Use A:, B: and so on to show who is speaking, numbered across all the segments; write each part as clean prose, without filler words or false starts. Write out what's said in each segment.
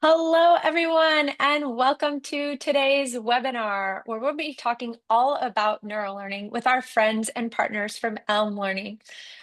A: Hello, everyone, and welcome to today's webinar, where we'll be talking all about neurolearning with our friends and partners from Elm Learning.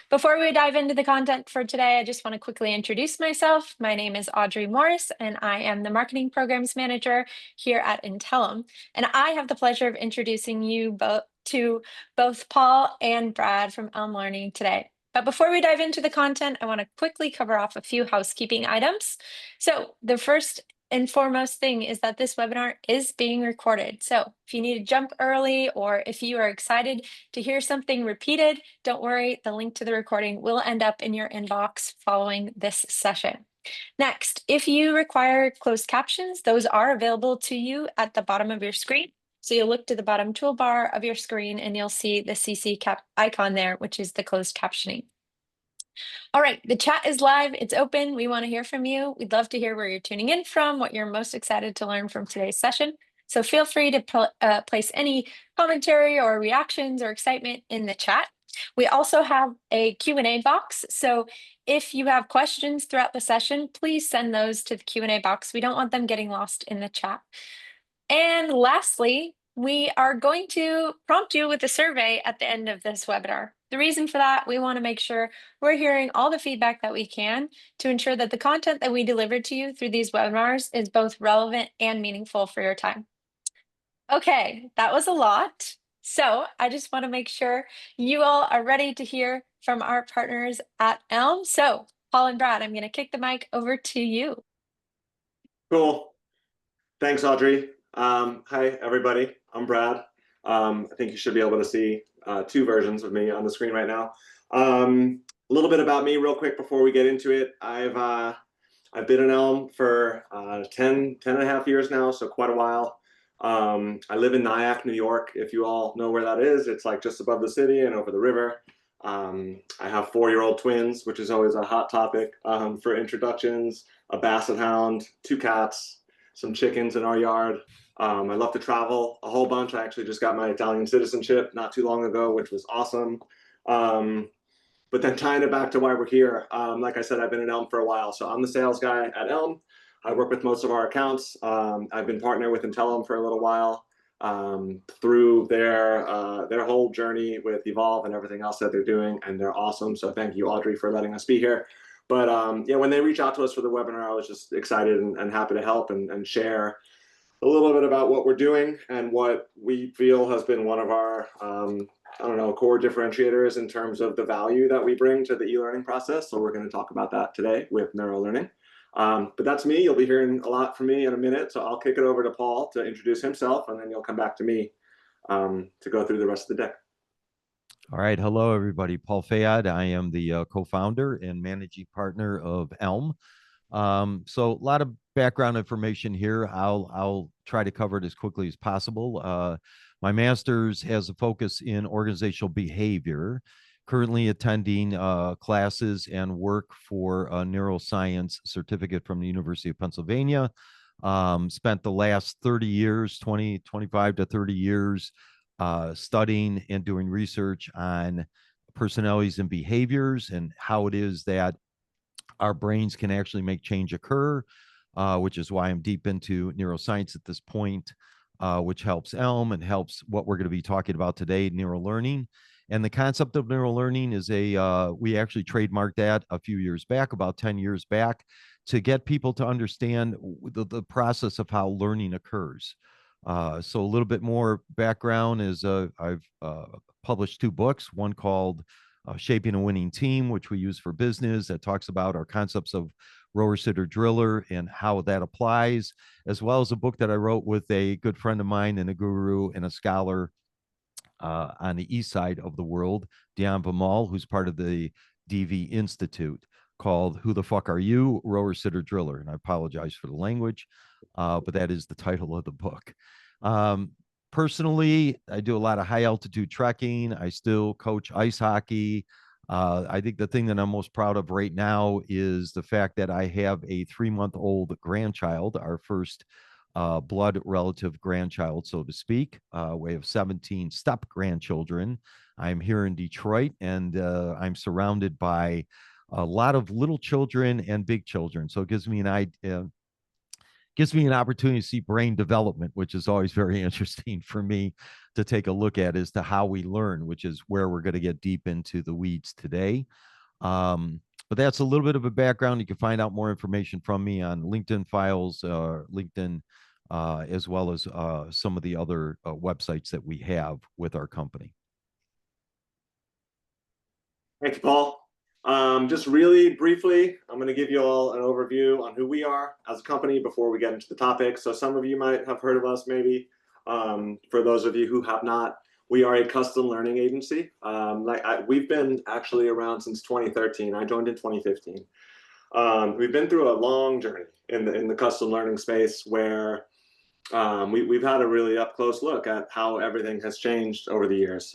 A: Before we dive into the content for today, I just want to quickly introduce myself. My name is Audrey Morris, and I am the Marketing Programs Manager here at Intellum. And I have the pleasure of introducing you both to both Paul and Brad from Elm Learning today. But before we dive into the content, I want to quickly cover off a few housekeeping items. So the first and foremost thing is that this webinar is being recorded. So if you need to jump early or if you are excited to hear something repeated, don't worry, the link to the recording will end up in your inbox following this session. Next, if you require closed captions, those are available to you at the bottom of your screen. So you'll look to the bottom toolbar of your screen and you'll see the CC cap icon there, which is the closed captioning. All right, the chat is live, it's open. We want to hear from you. We'd love to hear where you're tuning in from, what you're most excited to learn from today's session. So feel free to place any commentary or reactions or excitement in the chat. We also have a Q&A box. So if you have questions throughout the session, please send those to the Q&A box. We don't want them getting lost in the chat. And lastly, we are going to prompt you with a survey at the end of this webinar. The reason for that, we want to make sure we're hearing all the feedback that we can to ensure that the content that we deliver to you through these webinars is both relevant and meaningful for your time. Okay, that was a lot. So I just want to make sure you all are ready to hear from our partners at Elm. So Paul and Brad, I'm going to kick the mic over to you.
B: Cool. Thanks, Audrey. Hi, everybody. I'm Brad. I think you should be able to see two versions of me on the screen right now. A little bit about me real quick before we get into it. I've been in Elm for 10 and a half years now, so quite a while. I live in Nyack, New York. If you all know where that is, it's like just above the city and over the river. I have 4-year-old twins, which is always a hot topic for introductions, a basset hound, 2 cats, some chickens in our yard. I love to travel a whole bunch. I actually just got my Italian citizenship not too long ago, which was awesome. But then tying it back to why we're here, like I said, I've been at Elm for a while. So I'm the sales guy at Elm. I work with most of our accounts. I've been partnered with Intellum for a little while through their whole journey with Evolve and everything else that they're doing, and they're awesome. So thank you, Audrey, for letting us be here. But yeah, when they reached out to us for the webinar, I was just excited and happy to help and share a little bit about what we're doing and what we feel has been one of our I don't know, core differentiators in terms of the value that we bring to the e-learning process. So we're going to talk about that today with Neurolearning. But that's me. You'll be hearing a lot from me in a minute. So I'll kick it over to Paul to introduce himself, and then you'll come back to me to go through the rest of the deck.
C: All right. Hello, everybody. Paul Fayad. I am the co-founder and managing partner of Elm. So a lot of background information here. I'll try to cover it as quickly as possible. My master's has a focus in organizational behavior, currently attending classes and work for a neuroscience certificate from the University of Pennsylvania. Spent the last 30 years, 25 to 30 years, studying and doing research on personalities and behaviors and how it is that our brains can actually make change occur, which is why I'm deep into neuroscience at this point, which helps Elm and helps what we're going to be talking about today, neurolearning. And the concept of neurolearning is we actually trademarked that a few years back, about 10 years back, to get people to understand the process of how learning occurs. So a little bit more background is I've published 2 books, one called Shaping a Winning Team, which we use for business, that talks about our concepts of rower, sitter, driller and how that applies, as well as a book that I wrote with a good friend of mine and a guru and a scholar on the east side of the world, Dion Vimal, who's part of the DV Institute, called Who the Fuck Are You, Rower, Sitter, Driller? And I apologize for the language, but that is the title of the book. Personally, I do a lot of high altitude trekking. I still coach ice hockey. I think the thing that I'm most proud of right now is the fact that I have a 3-month-old grandchild, our first blood relative grandchild, so to speak. We have 17 step grandchildren. I'm here in Detroit, and I'm surrounded by a lot of little children and big children. So it gives me an idea, gives me an opportunity to see brain development, which is always very interesting for me to take a look at as to how we learn, which is where we're going to get deep into the weeds today. But that's a little bit of a background. You can find out more information from me on LinkedIn files, LinkedIn, as well as some of the other websites that we have with our company.
B: Thank you, Paul. Just really briefly, I'm going to give you all an overview on who we are as a company before we get into the topic. So some of you might have heard of us, maybe. For those of you who have not, we are a custom learning agency. We've been actually around since 2013. I joined in 2015. We've been through a long journey in the custom learning space where we've had a really up close look at how everything has changed over the years.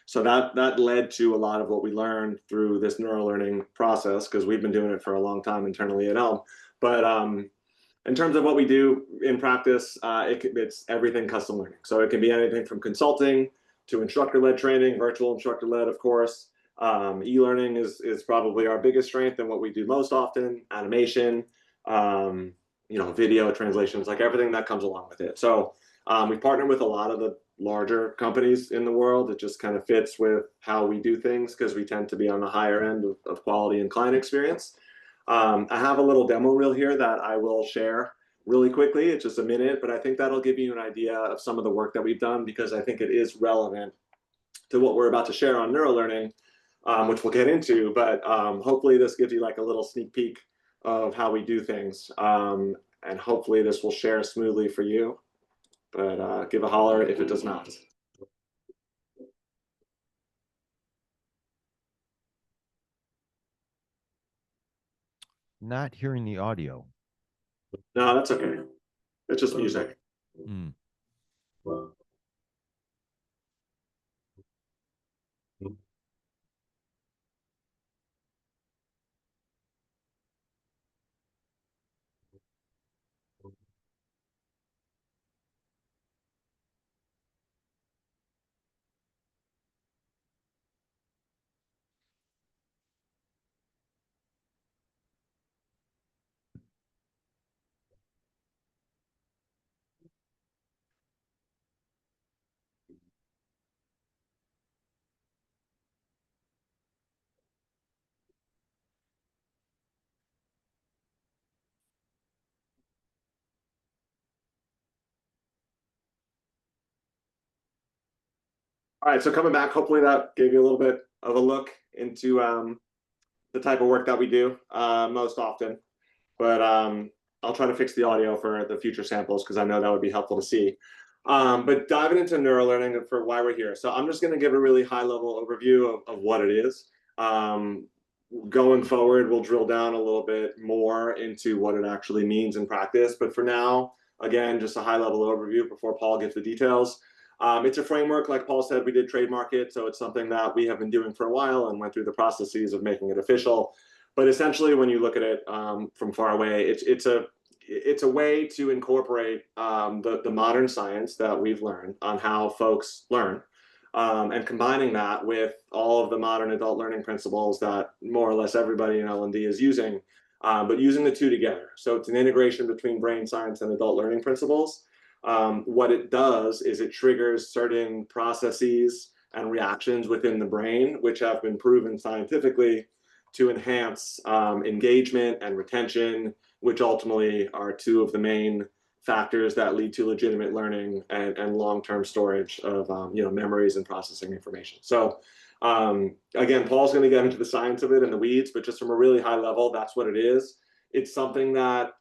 B: So that led to a lot of what we learned through this neural learning process, because we've been doing it for a long time internally at Elm. But in terms of what we do in practice, it's everything custom learning. So it can be anything from consulting to instructor-led training, virtual instructor-led, of course. E-learning is probably our biggest strength and what we do most often, animation, video translations, like everything that comes along with it. So we partner with a lot of the larger companies in the world. It just kind of fits with how we do things because we tend to be on the higher end of quality and client experience. I have a little demo reel here that I will share really quickly. It's just a minute, but I think that'll give you an idea of some of the work that we've done, because I think it is relevant to what we're about to share on neural learning, which we'll get into. But hopefully this gives you like a little sneak peek of how we do things. And hopefully this will share smoothly for you. But give a holler if it does not.
C: Not hearing the audio.
B: No, that's okay. It's just music.
C: Mm.
B: All right, so coming back, hopefully that gave you a little bit of a look into the type of work that we do most often. But I'll try to fix the audio for the future samples because I know that would be helpful to see. But diving into neural learning for why we're here. So I'm just going to give a really high level overview of what it is. Going forward, we'll drill down a little bit more into what it actually means in practice. But for now, again, just a high level overview before Paul gets the details. It's a framework, like Paul said, we did trademark it. So it's something that we have been doing for a while and went through the processes of making it official. But essentially, when you look at it from far away, it's a way to incorporate the modern science that we've learned on how folks learn, and combining that with all of the modern adult learning principles that more or less everybody in L&D is using, but using the two together. So it's an integration between brain science and adult learning principles. What it does is it triggers certain processes and reactions within the brain, which have been proven scientifically to enhance engagement and retention, which ultimately are two of the main factors that lead to legitimate learning and long-term storage of memories and processing information. So again, Paul's going to get into the science of it and the weeds, but just from a really high level, that's what it is. It's something that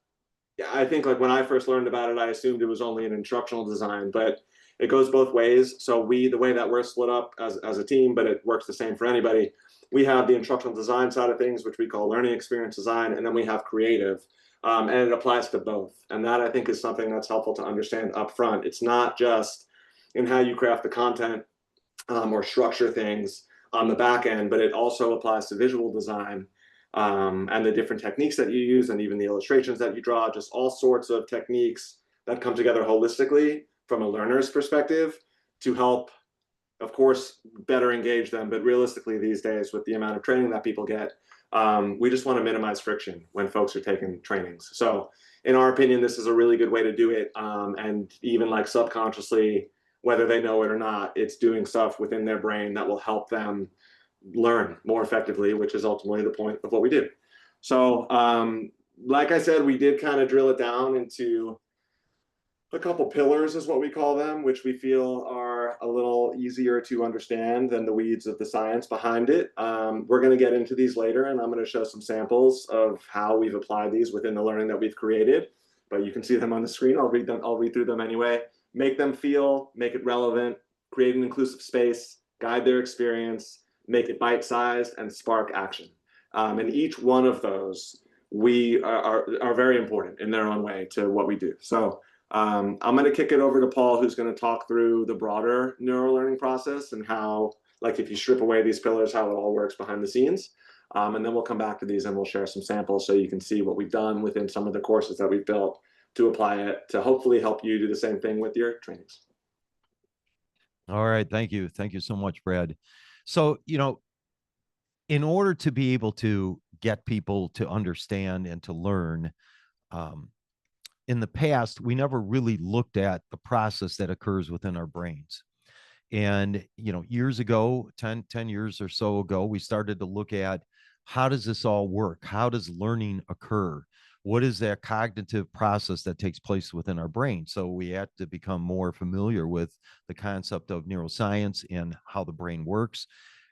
B: I think, like when I first learned about it, I assumed it was only an instructional design, but it goes both ways. So the way that we're split up as a team, but it works the same for anybody. We have the instructional design side of things, which we call learning experience design, and then we have creative, and it applies to both. And that, I think, is something that's helpful to understand up front. It's not just in how you craft the content or structure things on the back end, but it also applies to visual design, and the different techniques that you use, and even the illustrations that you draw, just all sorts of techniques that come together holistically from a learner's perspective to help, of course, better engage them. But realistically, these days, with the amount of training that people get, We just want to minimize friction when folks are taking trainings. So in our opinion, this is a really good way to do it. And even like subconsciously, whether they know it or not, it's doing stuff within their brain that will help them learn more effectively, which is ultimately the point of what we do. So like I said, we did kind of drill it down into a couple pillars is what we call them, which we feel are a little easier to understand than the weeds of the science behind it. We're going to get into these later, and I'm going to show some samples of how we've applied these within the learning that we've created, but you can see them on the screen. I'll read through them anyway. Make them feel, make it relevant, create an inclusive space, guide their experience, make it bite-sized, and spark action. And each one of those are very important in their own way to what we do. So I'm going to kick it over to Paul, who's going to talk through the broader neural learning process and how, like, if you strip away these pillars, how it all works behind the scenes. And then we'll come back to these and we'll share some samples so you can see what we've done within some of the courses that we've built to apply it to hopefully help you do the same thing with your trainings.
C: All right. Thank you. Thank you so much, Brad. So, in order to be able to get people to understand and to learn, in the past, we never really looked at the process that occurs within our brains. And, years ago, 10 years or so ago, we started to look at how does this all work? How does learning occur? What is that cognitive process that takes place within our brain? So we had to become more familiar with the concept of neuroscience and how the brain works.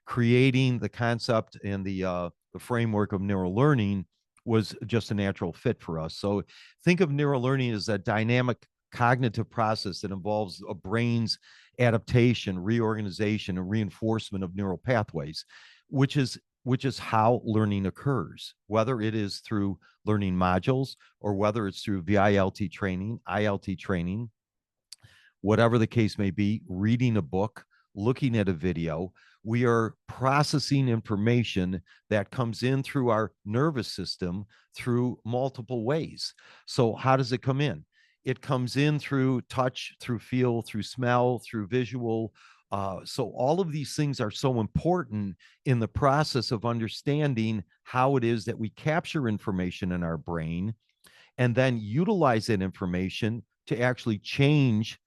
C: Creating the concept and the framework of neural learning was just a natural fit for us. So think of neural learning as a dynamic cognitive process that involves a brain's adaptation, reorganization, and reinforcement of neural pathways, which is how learning occurs, whether it is through learning modules or whether it's through VILT training, ILT training, whatever the case may be, reading a book, looking at a video. We are processing information that comes in through our nervous system through multiple ways. So how does it come in? It comes in through touch, through feel, through smell, through visual. So all of these things are so important in the process of understanding how it is that we capture information in our brain and then utilize that information to actually change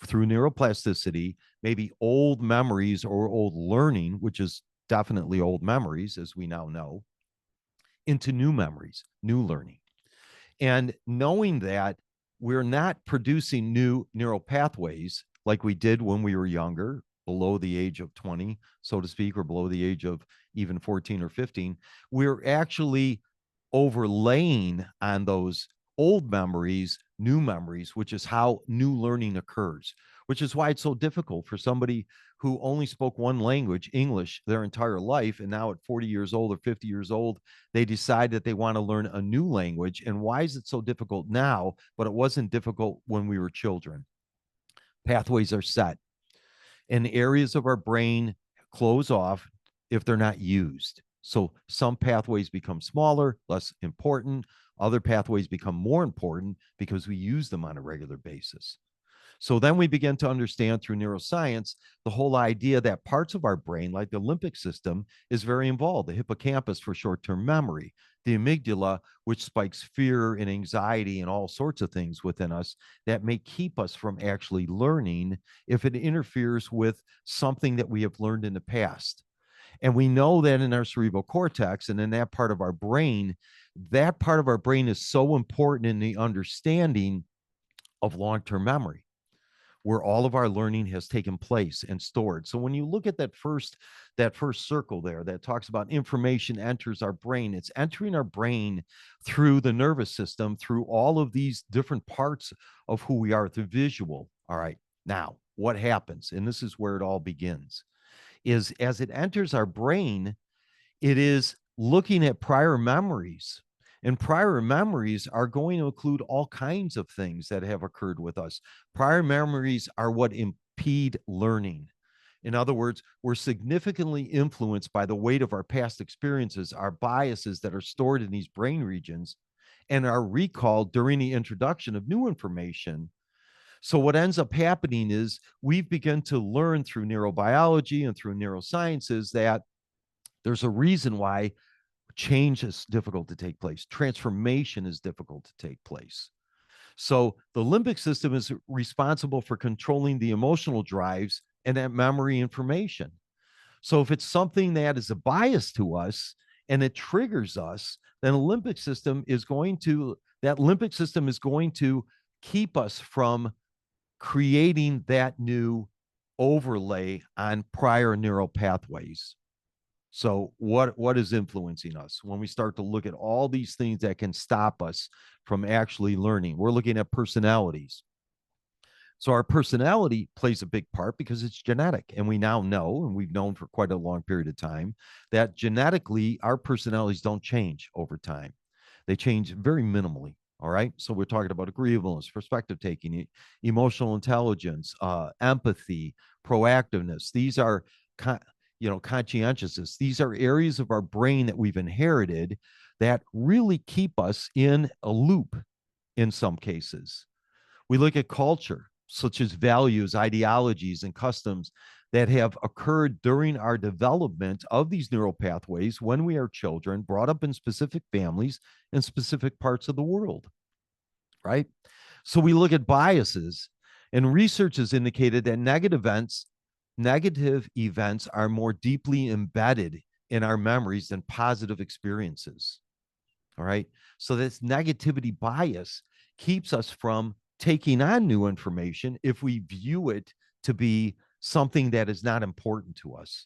C: through neuroplasticity, maybe old memories or old learning, which is definitely old memories, as we now know, into new memories, new learning. And knowing that we're not producing new neural pathways like we did when we were younger, below the age of 20, so to speak, or below the age of even 14 or 15, we're actually overlaying on those old memories, new memories, which is how new learning occurs, which is why it's so difficult for somebody who only spoke one language, English, their entire life. And now at 40 years old or 50 years old, they decide that they want to learn a new language. And why is it so difficult now? But it wasn't difficult when we were children. Pathways are set and areas of our brain close off if they're not used. So some pathways become smaller, less important. Other pathways become more important because we use them on a regular basis. So then we begin to understand through neuroscience the whole idea that parts of our brain, like the limbic system, is very involved. The hippocampus for short-term memory, the amygdala, which spikes fear and anxiety and all sorts of things within us that may keep us from actually learning if it interferes with something that we have learned in the past. And we know that in our cerebral cortex and in that part of our brain is so important in the understanding of long-term memory, where all of our learning has taken place and stored. So when you look at that first circle there that talks about information enters our brain, it's entering our brain through the nervous system, through all of these different parts of who we are, through visual. All right, now what happens, and this is where it all begins, is as it enters our brain, it is looking at prior memories. And prior memories are going to include all kinds of things that have occurred with us. Prior memories are what impede learning. In other words, we're significantly influenced by the weight of our past experiences, our biases that are stored in these brain regions, and are recalled during the introduction of new information. So what ends up happening is we've begun to learn through neurobiology and through neurosciences that there's a reason why change is difficult to take place. Transformation is difficult to take place. So the limbic system is responsible for controlling the emotional drives and that memory information. So if it's something that is a bias to us and it triggers us, then that limbic system is going to keep us from creating that new overlay on prior neural pathways. So what is influencing us when we start to look at all these things that can stop us from actually learning? We're looking at personalities. So our personality plays a big part because it's genetic. And we now know, and we've known for quite a long period of time, that genetically our personalities don't change over time. They change very minimally. All right. So we're talking about agreeableness, perspective taking, emotional intelligence, empathy, proactiveness. These are, conscientiousness. These are areas of our brain that we've inherited that really keep us in a loop in some cases. We look at culture, such as values, ideologies, and customs that have occurred during our development of these neural pathways when we are children, brought up in specific families in specific parts of the world, right? So we look at biases, and research has indicated that negative events are more deeply embedded in our memories than positive experiences. All right. So this negativity bias keeps us from taking on new information if we view it to be something that is not important to us.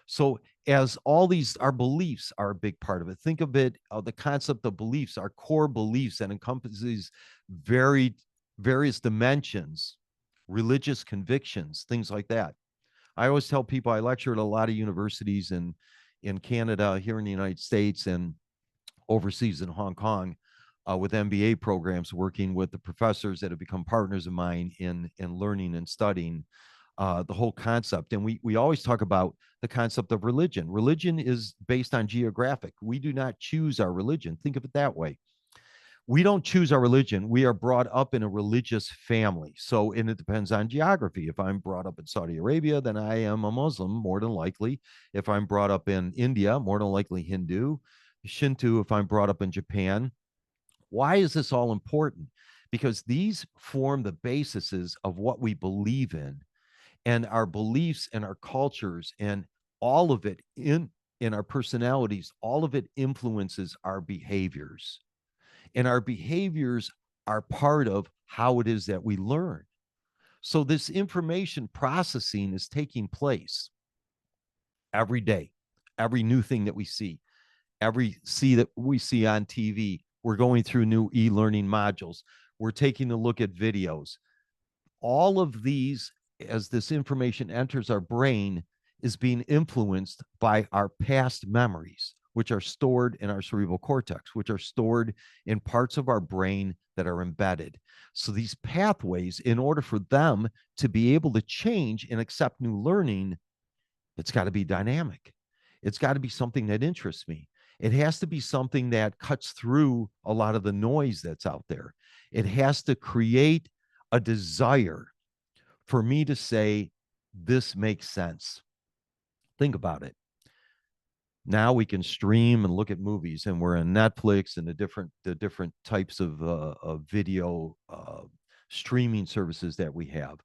C: So as all these, our beliefs are a big part of it. Think of it, the concept of beliefs, our core beliefs, that encompasses various dimensions, religious convictions, things like that. I always tell people, I lecture at a lot of universities in Canada, here in the United States, and overseas in Hong Kong, with MBA programs, working with the professors that have become partners of mine in learning and studying the whole concept. And we always talk about the concept of religion. Religion is based on geographic. We do not choose our religion. Think of it that way. We don't choose our religion. We are brought up in a religious family. So, and it depends on geography. If I'm brought up in Saudi Arabia, then I am a Muslim, more than likely. If I'm brought up in India, more than likely Hindu. Shinto, if I'm brought up in Japan. Why is this all important? Because these form the bases of what we believe in, and our beliefs and our cultures and all of it in our personalities, all of it influences our behaviors. And our behaviors are part of how it is that we learn. So this information processing is taking place every day, every new thing that we see, that we see on TV. We're going through new e-learning modules. We're taking a look at videos. All of these, as this information enters our brain, is being influenced by our past memories, which are stored in our cerebral cortex, which are stored in parts of our brain that are embedded. So these pathways, in order for them to be able to change and accept new learning, it's got to be dynamic. It's got to be something that interests me. It has to be something that cuts through a lot of the noise that's out there. It has to create a desire for me to say, this makes sense. Think about it. Now we can stream and look at movies, and we're in Netflix and the different types of video streaming services that we have.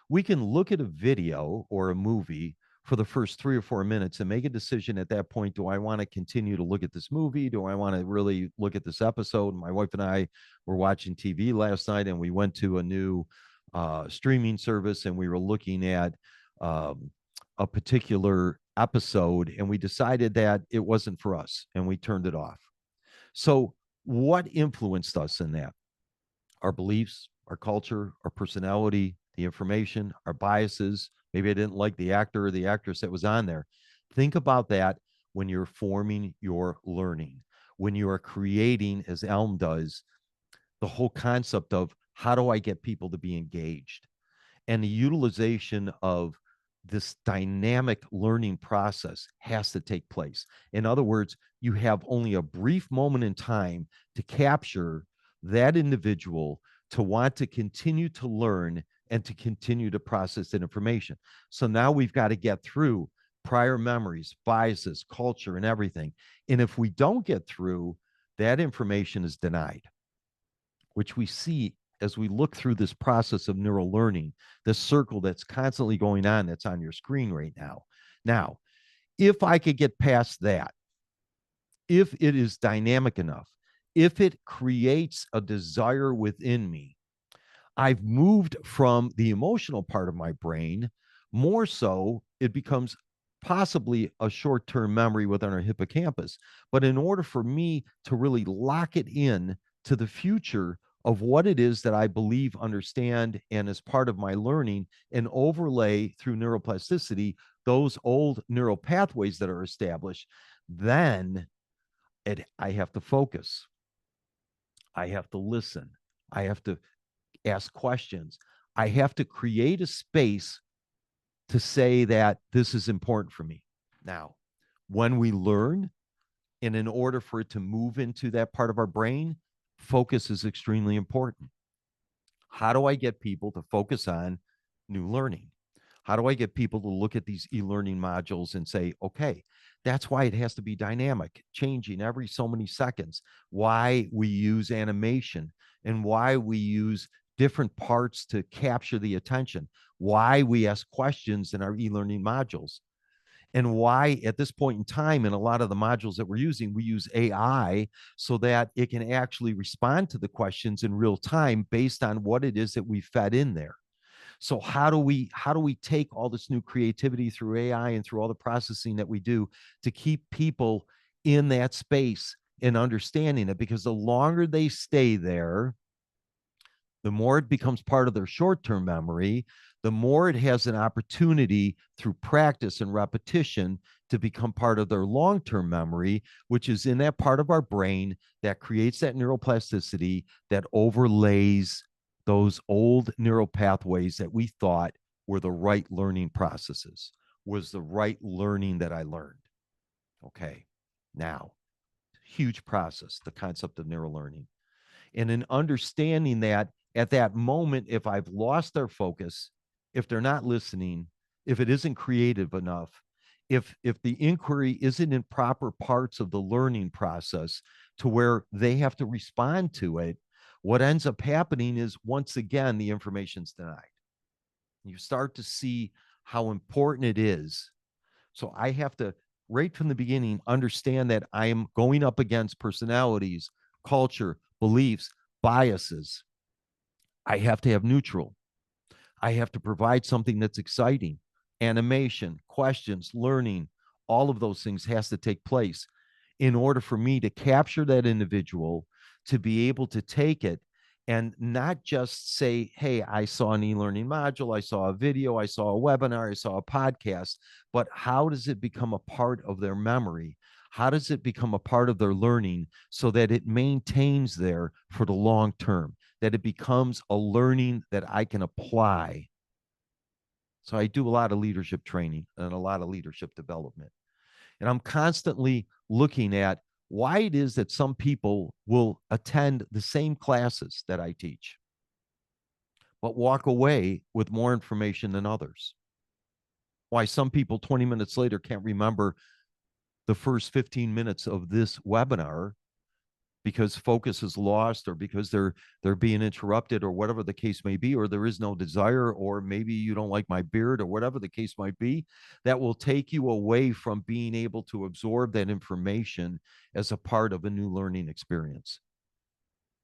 C: We can look at a video or a movie for the first 3 or 4 minutes and make a decision at that point. Do I want to continue to look at this movie? Do I want to really look at this episode? My wife and I were watching TV last night, and we went to a new streaming service, and we were looking at a particular episode, and we decided that it wasn't for us, and we turned it off. So what influenced us in that? Our beliefs, our culture, our personality, the information, our biases. Maybe I didn't like the actor or the actress that was on there. Think about that when you're forming your learning, when you are creating, as Elm does, the whole concept of how do I get people to be engaged, and the utilization of this dynamic learning process has to take place. In other words, you have only a brief moment in time to capture that individual to want to continue to learn and to continue to process that information. So now we've got to get through prior memories, biases, culture, and everything. And if we don't get through, that information is denied, which we see as we look through this process of neural learning, this circle that's constantly going on that's on your screen right now. Now, if I could get past that, if it is dynamic enough, if it creates a desire within me, I've moved from the emotional part of my brain, more so, it becomes possibly a short term memory within our hippocampus. But in order for me to really lock it in to the future of what it is that I believe, understand, and as part of my learning, and overlay through neuroplasticity those old neural pathways that are established, then I have to focus. I have to listen. I have to ask questions. I have to create a space to say that this is important for me. Now, when we learn, and in order for it to move into that part of our brain, focus is extremely important. How do I get people to focus on new learning? How do I get people to look at these e-learning modules and say, okay, that's why it has to be dynamic, changing every so many seconds, why we use animation and why we use different parts to capture the attention, why we ask questions in our e-learning modules, and why at this point in time in a lot of the modules that we're using, we use AI so that it can actually respond to the questions in real time based on what it is that we fed in there. So how do we take all this new creativity through AI and through all the processing that we do to keep people in that space and understanding it? Because the longer they stay there, the more it becomes part of their short-term memory, the more it has an opportunity through practice and repetition to become part of their long-term memory, which is in that part of our brain that creates that neuroplasticity that overlays those old neural pathways that we thought were the right learning processes, was the right learning that I learned. Okay, now, huge process, the concept of neural learning. And in understanding that at that moment, if I've lost their focus, if they're not listening, if it isn't creative enough, if the inquiry isn't in proper parts of the learning process to where they have to respond to it, what ends up happening is once again the information's denied. You start to see how important it is. So I have to, right from the beginning, understand that I am going up against personalities, culture, beliefs, biases. I have to have neutral. I have to provide something that's exciting. Animation, questions, learning, all of those things has to take place in order for me to capture that individual, to be able to take it and not just say, hey, I saw an e-learning module, I saw a video, I saw a webinar, I saw a podcast, but how does it become a part of their memory? How does it become a part of their learning so that it maintains there for the long term, that it becomes a learning that I can apply? So I do a lot of leadership training and a lot of leadership development. And I'm constantly looking at why it is that some people will attend the same classes that I teach, but walk away with more information than others. Why some people 20 minutes later can't remember the first 15 minutes of this webinar because focus is lost, or because they're being interrupted, or whatever the case may be, or there is no desire, or maybe you don't like my beard, or whatever the case might be, that will take you away from being able to absorb that information as a part of a new learning experience.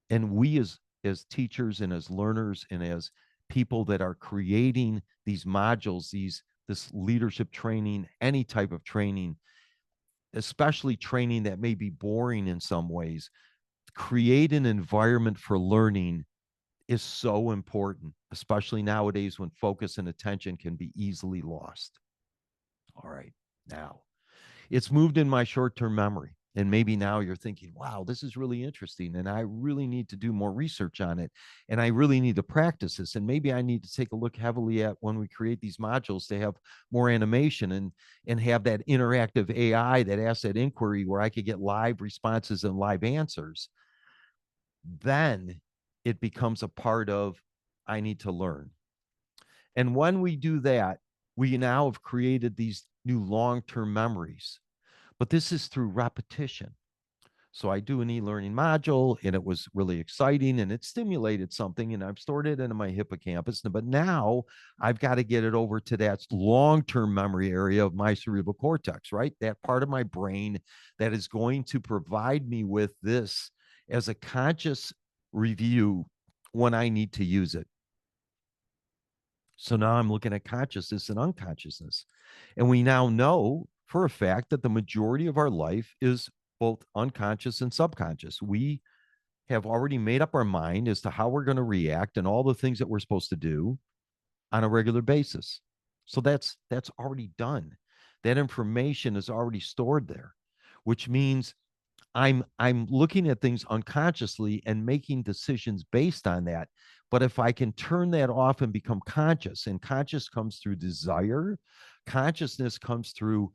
C: And we as teachers and as learners and as people that are creating these modules, this leadership training, any type of training, especially training that may be boring in some ways, create an environment for learning is so important, especially nowadays when focus and attention can be easily lost. All right, now it's moved in my short-term memory. And maybe now you're thinking, wow, this is really interesting. And I really need to do more research on it. And I really need to practice this. And maybe I need to take a look heavily at when we create these modules to have more animation and have that interactive AI that asks that inquiry where I could get live responses and live answers. Then it becomes a part of, I need to learn. And when we do that, we now have created these new long-term memories. But this is through repetition. So I do an e-learning module and it was really exciting and it stimulated something and I've stored it into my hippocampus. But now I've got to get it over to that long-term memory area of my cerebral cortex, right? That part of my brain that is going to provide me with this as a conscious review when I need to use it. So now I'm looking at consciousness and unconsciousness. And we now know for a fact that the majority of our life is both unconscious and subconscious. We have already made up our mind as to how we're going to react and all the things that we're supposed to do on a regular basis. So that's already done. That information is already stored there, which means I'm looking at things unconsciously and making decisions based on that. But if I can turn that off and become conscious, and conscious comes through desire, consciousness comes through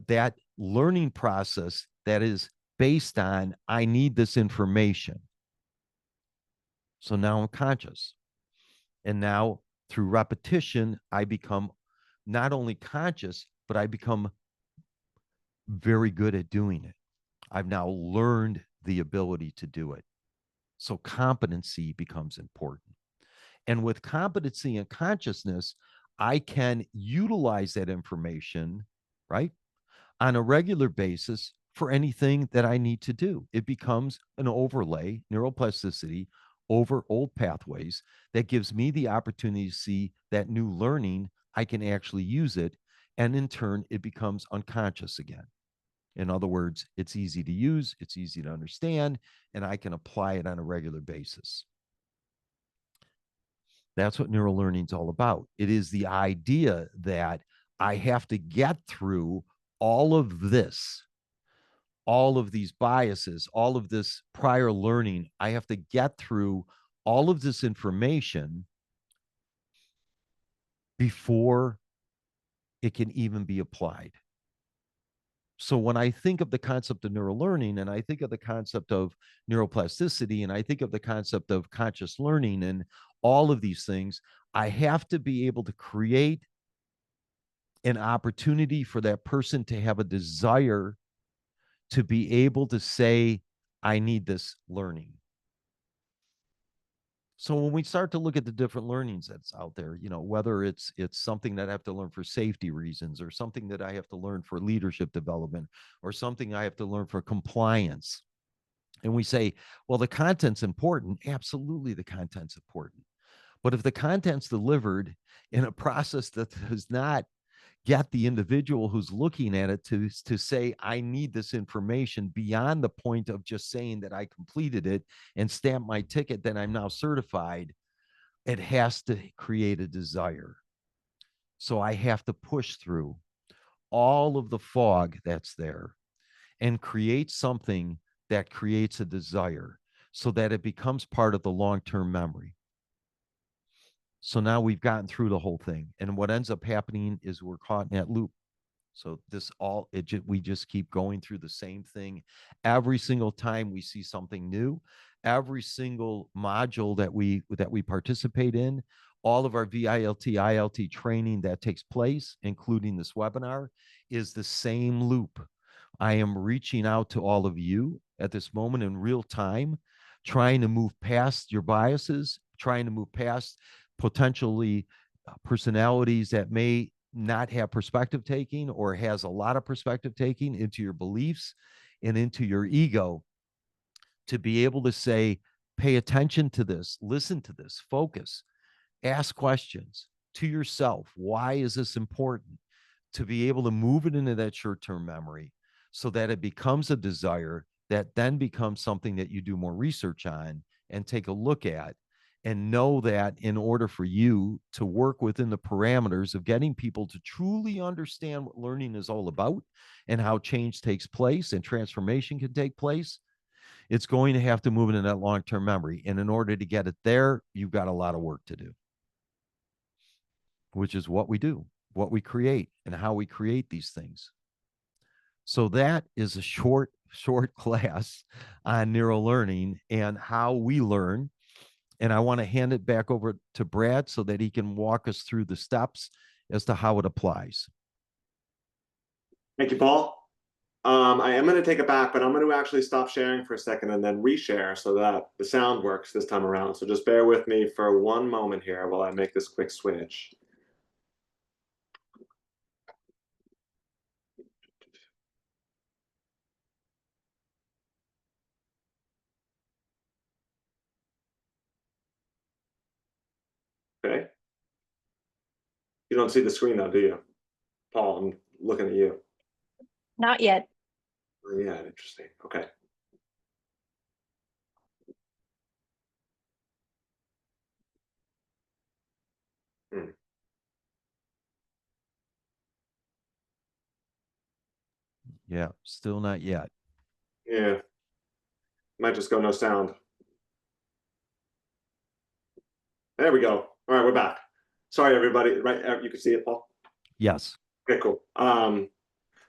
C: that learning process that is based on I need this information. So now I'm conscious. And now through repetition, I become not only conscious, but I become very good at doing it. I've now learned the ability to do it. So competency becomes important. And with competency and consciousness, I can utilize that information, right, on a regular basis for anything that I need to do. It becomes an overlay, neuroplasticity over old pathways that gives me the opportunity to see that new learning, I can actually use it. And in turn, it becomes unconscious again. In other words, it's easy to use, it's easy to understand, and I can apply it on a regular basis. That's what neurolearning is all about. It is the idea that I have to get through all of this, all of these biases, all of this prior learning. I have to get through all of this information before it can even be applied. So when I think of the concept of neurolearning and I think of the concept of neuroplasticity and I think of the concept of conscious learning and all of these things, I have to be able to create an opportunity for that person to have a desire to be able to say, I need this learning. So when we start to look at the different learnings that's out there, whether it's something that I have to learn for safety reasons or something that I have to learn for leadership development or something I have to learn for compliance. And we say, well, the content's important. Absolutely, the content's important. But if the content's delivered in a process that does not get the individual who's looking at it to say, I need this information beyond the point of just saying that I completed it and stamp my ticket, then I'm now certified. It has to create a desire. So I have to push through all of the fog that's there and create something that creates a desire so that it becomes part of the long-term memory. So now we've gotten through the whole thing. And what ends up happening is we're caught in that loop. So we just keep going through the same thing. Every single time we see something new, every single module that we participate in, all of our VILT, ILT training that takes place, including this webinar, is the same loop. I am reaching out to all of you at this moment in real time, trying to move past your biases, trying to move past potentially personalities that may not have perspective taking or has a lot of perspective taking into your beliefs and into your ego to be able to say, pay attention to this, listen to this, focus, ask questions to yourself. Why is this important? To be able to move it into that short-term memory so that it becomes a desire that then becomes something that you do more research on and take a look at and know that in order for you to work within the parameters of getting people to truly understand what learning is all about and how change takes place and transformation can take place, it's going to have to move into that long-term memory. And in order to get it there, you've got a lot of work to do, which is what we do, what we create, and how we create these things. So that is a short class on neurolearning and how we learn. And I want to hand it back over to Brad so that he can walk us through the steps as to how it applies.
B: Thank you, Paul. I am going to take it back, but I'm going to actually stop sharing for a second and then reshare so that the sound works this time around. So just bear with me for one moment here while I make this quick switch. Okay. You don't see the screen though, do you? Paul, I'm looking at you.
A: Not yet.
B: Oh, yeah, interesting. Okay. Hmm.
C: Yeah, still not yet.
B: Yeah. Might just go no sound. There we go. All right, we're back. Sorry, everybody. Right, you can see it, Paul?
C: Yes.
B: Okay, cool.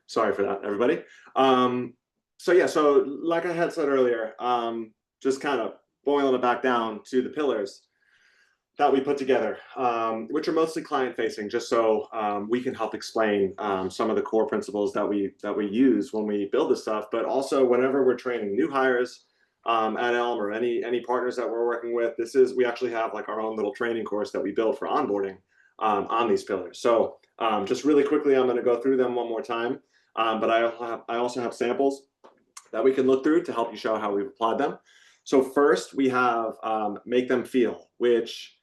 B: Sorry for that, everybody. So yeah, so like I had said earlier, just kind of boiling it back down to the pillars that we put together, which are mostly client facing, just so we can help explain some of the core principles that we use when we build this stuff, but also whenever we're training new hires at Elm or any partners that we're working with. We actually have like our own little training course that we built for onboarding on these pillars. So just really quickly, I'm going to go through them one more time, but I also have samples that we can look through to help you show how we've applied them. So first we have make them feel, which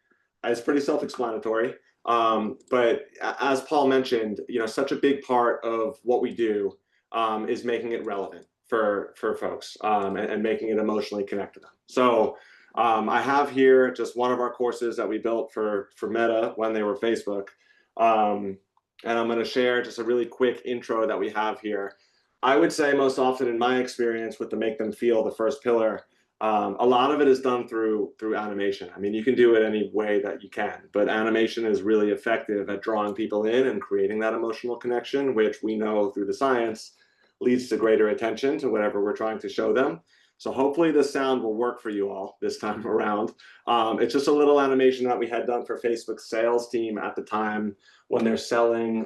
B: is pretty self-explanatory. But as Paul mentioned, such a big part of what we do is making it relevant for folks and making it emotionally connect to them. So I have here just one of our courses that we built for Meta when they were Facebook. And I'm going to share just a really quick intro that we have here. I would say most often in my experience with the make them feel, the first pillar, a lot of it is done through animation. I mean, you can do it any way that you can, but animation is really effective at drawing people in and creating that emotional connection, which we know through the science leads to greater attention to whatever we're trying to show them. So hopefully the sound will work for you all this time around. It's just a little animation that we had done for Facebook's sales team at the time when they're selling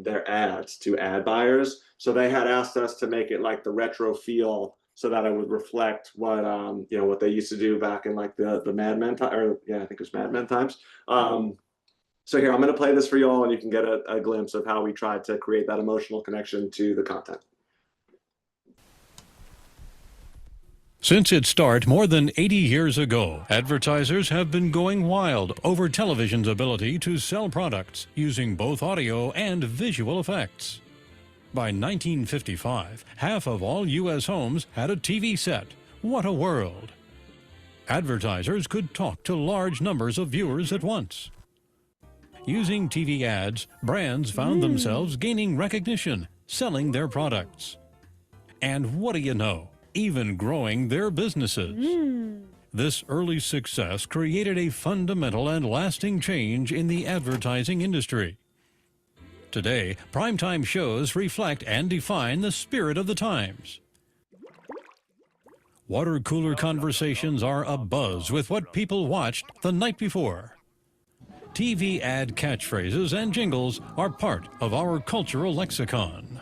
B: their ads to ad buyers. So they had asked us to make it like the retro feel so that it would reflect what what they used to do back in like the Mad Men time, or yeah, I think it was Mad Men times. So here, I'm going to play this for you all, and you can get a glimpse of how we tried to create that emotional connection to the content.
D: Since its start more than 80 years ago, advertisers have been going wild over television's ability to sell products using both audio and visual effects. By 1955, half of all U.S. homes had a TV set. What a world! Advertisers could talk to large numbers of viewers at once. Using TV ads, brands found themselves gaining recognition, selling their products. And what do you know? Even growing their businesses. This early success created a fundamental and lasting change in the advertising industry. Today, primetime shows reflect and define the spirit of the times. Water cooler conversations are abuzz with what people watched the night before. TV ad catchphrases and jingles are part of our cultural lexicon.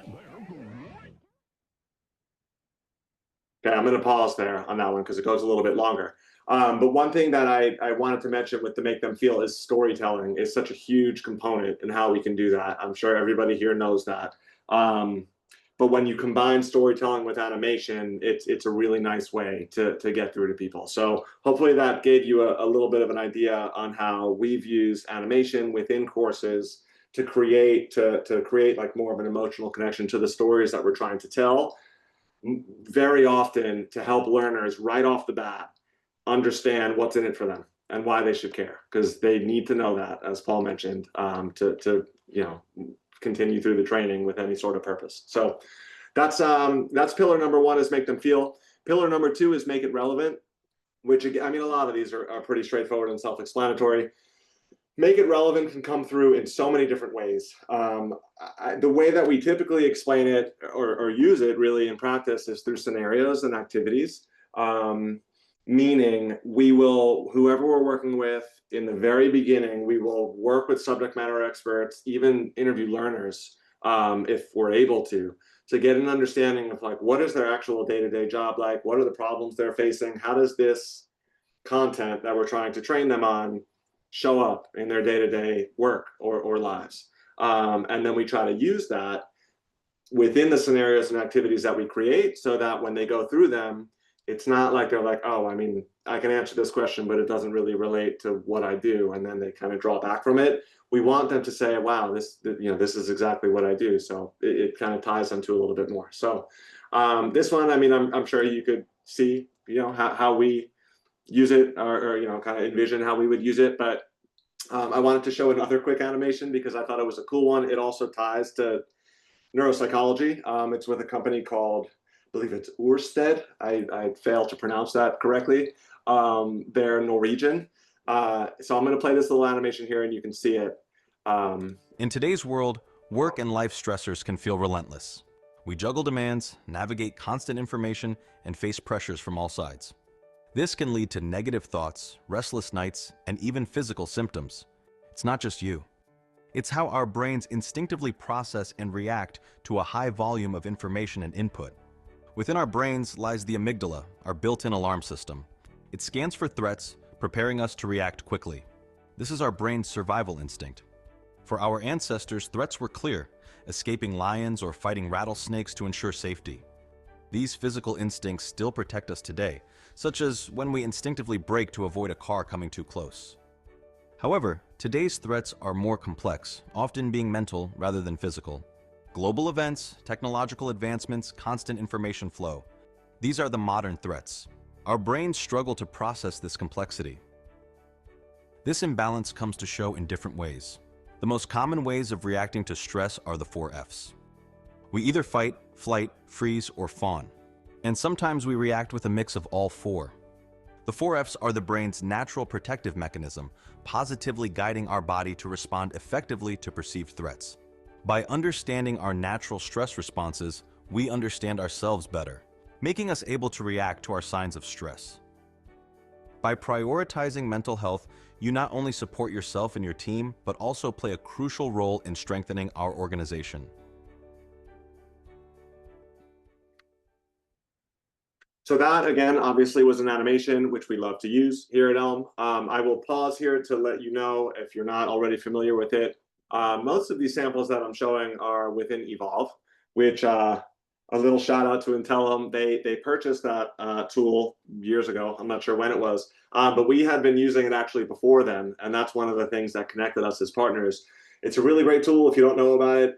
B: Okay, I'm going to pause there on that one because it goes a little bit longer. But one thing that I wanted to mention with the make them feel is storytelling is such a huge component in how we can do that. I'm sure everybody here knows that. But when you combine storytelling with animation, it's a really nice way to get through to people. So hopefully that gave you a little bit of an idea on how we've used animation within courses to create like more of an emotional connection to the stories that we're trying to tell. Very often to help learners right off the bat understand what's in it for them and why they should care, because they need to know that, as Paul mentioned, to continue through the training with any sort of purpose. So that's pillar number one, is make them feel. Pillar number two is make it relevant, which, I mean, a lot of these are pretty straightforward and self-explanatory. Make it relevant can come through in so many different ways. The way that we typically explain it or use it really in practice is through scenarios and activities. meaning whoever we're working with in the very beginning, we will work with subject matter experts, even interview learners, if we're able to get an understanding of like, what is their actual day-to-day job like? What are the problems they're facing? How does this content that we're trying to train them on show up in their day-to-day work or lives? And then we try to use that within the scenarios and activities that we create so that when they go through them, it's not like they're like, oh, I mean, I can answer this question, but it doesn't really relate to what I do. And then they kind of draw back from it. We want them to say, wow, this is exactly what I do. So it kind of ties them to a little bit more. So this one, I mean, I'm sure you could see, how we use it or kind of envision how we would use it. But I wanted to show another quick animation because I thought it was a cool one. It also ties to neuropsychology. It's with a company called, I believe it's Ørsted. I failed to pronounce that correctly. They're Norwegian. So I'm going to play this little animation here and you can see it.
E: In today's world, work and life stressors can feel relentless. We juggle demands, navigate constant information, and face pressures from all sides. This can lead to negative thoughts, restless nights, and even physical symptoms. It's not just you. It's how our brains instinctively process and react to a high volume of information and input. Within our brains lies the amygdala, our built-in alarm system. It scans for threats, preparing us to react quickly. This is our brain's survival instinct. For our ancestors, threats were clear, escaping lions or fighting rattlesnakes to ensure safety. These physical instincts still protect us today, such as when we instinctively brake to avoid a car coming too close. However, today's threats are more complex, often being mental rather than physical. Global events, technological advancements, constant information flow. These are the modern threats. Our brains struggle to process this complexity. This imbalance comes to show in different ways. The most common ways of reacting to stress are the 4 Fs. We either fight, flight, freeze, or fawn. And sometimes we react with a mix of all 4. The 4 Fs are the brain's natural protective mechanism, positively guiding our body to respond effectively to perceived threats. By understanding our natural stress responses, we understand ourselves better, making us able to react to our signs of stress. By prioritizing mental health, you not only support yourself and your team, but also play a crucial role in strengthening our organization.
B: So that, again, obviously was an animation, which we love to use here at Elm. I will pause here to let you know, if you're not already familiar with it, most of these samples that I'm showing are within Evolve, which a little shout out to Intellum. They purchased that tool years ago. I'm not sure when it was, but we had been using it actually before then, and that's one of the things that connected us as partners. It's a really great tool if you don't know about it.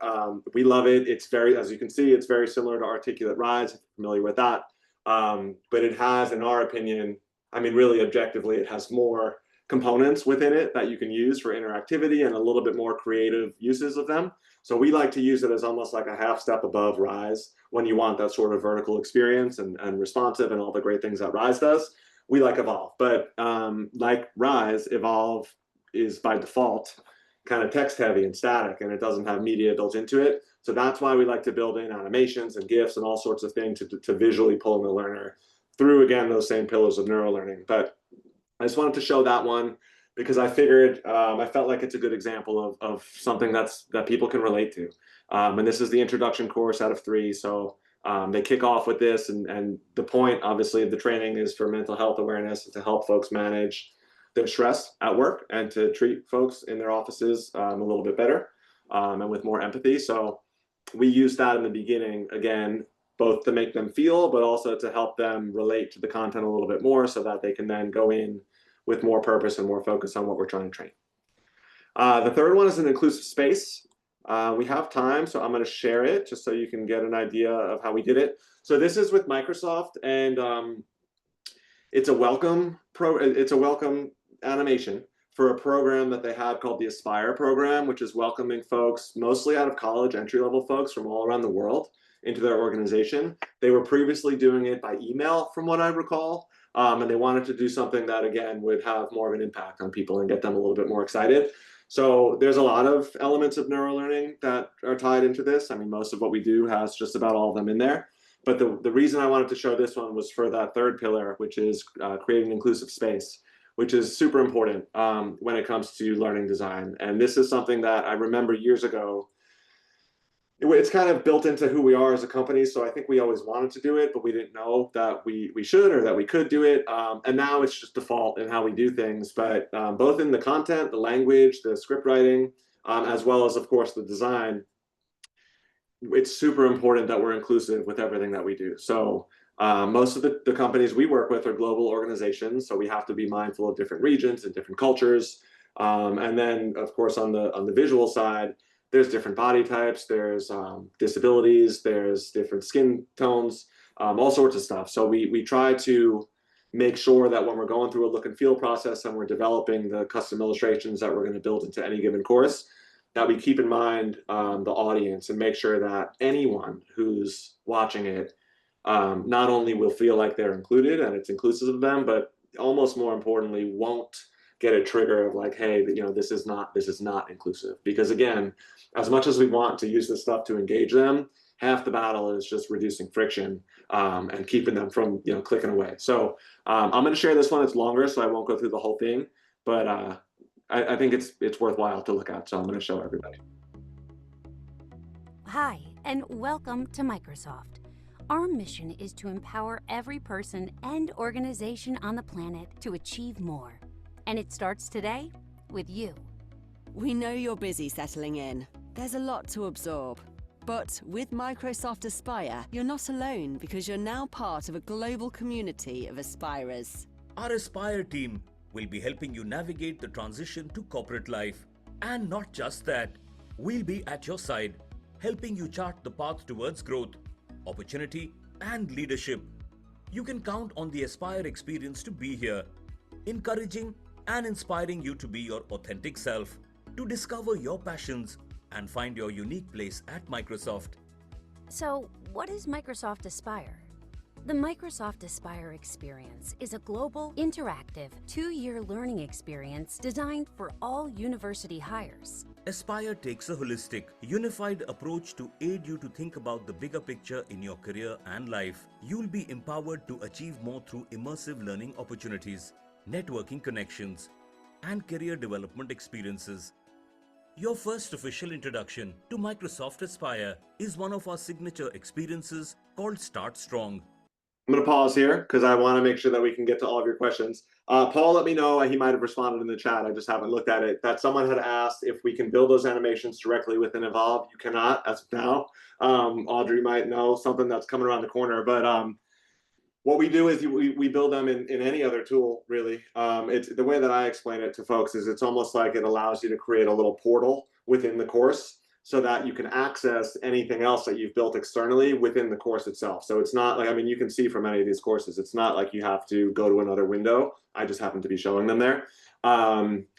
B: We love it. It's very, as you can see, it's very similar to Articulate Rise, if you're familiar with that. But it has, in our opinion, I mean, really objectively, it has more components within it that you can use for interactivity and a little bit more creative uses of them. So we like to use it as almost like a half step above Rise when you want that sort of vertical experience and responsive and all the great things that Rise does. We like Evolve, but like Rise, Evolve is by default kind of text heavy and static, and it doesn't have media built into it. So that's why we like to build in animations and GIFs and all sorts of things to visually pull in the learner through, again, those same pillars of neurolearning. But I just wanted to show that one because I figured I felt like it's a good example of something that people can relate to. And this is the introduction course out of 3. So they kick off with this, and the point, obviously, of the training is for mental health awareness and to help folks manage their stress at work and to treat folks in their offices a little bit better and with more empathy. So we use that in the beginning, again, both to make them feel, but also to help them relate to the content a little bit more so that they can then go in with more purpose and more focus on what we're trying to train. The third one is an inclusive space. We have time, so I'm going to share it just so you can get an idea of how we did it. So this is with Microsoft, and it's a welcome animation for a program that they had called the Aspire program, which is welcoming folks mostly out of college, entry-level folks from all around the world into their organization. They were previously doing it by email, from what I recall, and they wanted to do something that, again, would have more of an impact on people and get them a little bit more excited. So there's a lot of elements of neurolearning that are tied into this. I mean, most of what we do has just about all of them in there. But the reason I wanted to show this one was for that third pillar, which is creating an inclusive space, which is super important when it comes to learning design. And this is something that I remember years ago. It's kind of built into who we are as a company. So I think we always wanted to do it, but we didn't know that we should or that we could do it. And now it's just default in how we do things. But both in the content, the language, the script writing, as well as, of course, the design, it's super important that we're inclusive with everything that we do. So most of the companies we work with are global organizations. So we have to be mindful of different regions and different cultures. And then, of course, on the visual side, there's different body types, there's disabilities, there's different skin tones, all sorts of stuff. So we try to make sure that when we're going through a look and feel process and we're developing the custom illustrations that we're going to build into any given course, that we keep in mind the audience and make sure that anyone who's watching it not only will feel like they're included and it's inclusive of them, but almost more importantly, won't get a trigger of like, hey, this is not inclusive. Because again, as much as we want to use this stuff to engage them, half the battle is just reducing friction and keeping them from clicking away. So I'm going to share this one. It's longer, so I won't go through the whole thing, but I think it's worthwhile to look at. So I'm going to show everybody.
F: Hi, and welcome to Microsoft. Our mission is to empower every person and organization on the planet to achieve more. And it starts today with you.
G: We know you're busy settling in. There's a lot to absorb. But with Microsoft Aspire, you're not alone because you're now part of a global community of aspirers.
H: Our Aspire team will be helping you navigate the transition to corporate life. And not just that, we'll be at your side, helping you chart the path towards growth, opportunity, and leadership. You can count on the Aspire experience to be here, encouraging and inspiring you to be your authentic self, to discover your passions and find your unique place at Microsoft.
F: So, what is Microsoft Aspire? The Microsoft Aspire experience is a global, interactive, 2-year learning experience designed for all university hires.
H: Aspire takes a holistic, unified approach to aid you to think about the bigger picture in your career and life. You'll be empowered to achieve more through immersive learning opportunities, networking connections, and career development experiences. Your first official introduction to Microsoft Aspire is one of our signature experiences called Start Strong.
B: I'm going to pause here because I want to make sure that we can get to all of your questions. Paul let me know, he might have responded in the chat, I just haven't looked at it, that someone had asked if we can build those animations directly within Evolve. You cannot as of now. Audrey might know something that's coming around the corner, but what we do is we build them in any other tool, really. It's the way that I explain it to folks is it's almost like it allows you to create a little portal within the course so that you can access anything else that you've built externally within the course itself. So it's not like, I mean, you can see from any of these courses, it's not like you have to go to another window. I just happen to be showing them there.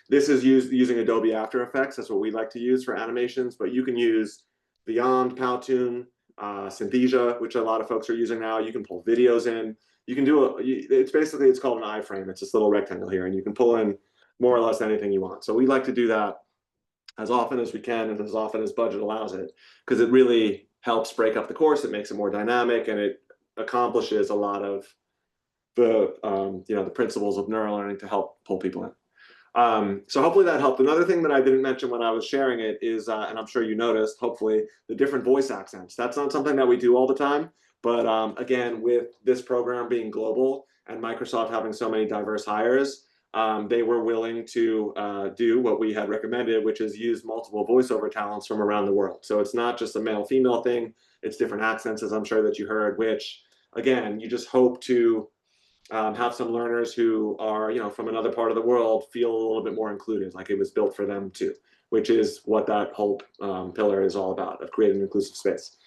B: This is using Adobe After Effects. That's what we like to use for animations, but you can use Beyond, Powtoon, Synthesia, which a lot of folks are using now. You can pull videos in. You can do it's called an iframe. It's this little rectangle here, and you can pull in more or less anything you want. So we like to do that as often as we can and as often as budget allows it, because it really helps break up the course. It makes it more dynamic, and it accomplishes a lot of the the principles of neurolearning to help pull people in. So hopefully that helped. Another thing that I didn't mention when I was sharing it is, and I'm sure you noticed, hopefully, the different voice accents. That's not something that we do all the time, but again, with this program being global and Microsoft having so many diverse hires, they were willing to do what we had recommended, which is use multiple voiceover talents from around the world. So it's not just a male-female thing, it's different accents, as I'm sure that you heard, which, again, you just hope to have some learners who are, from another part of the world feel a little bit more included, like it was built for them too, which is what that whole pillar is all about, of creating an inclusive space.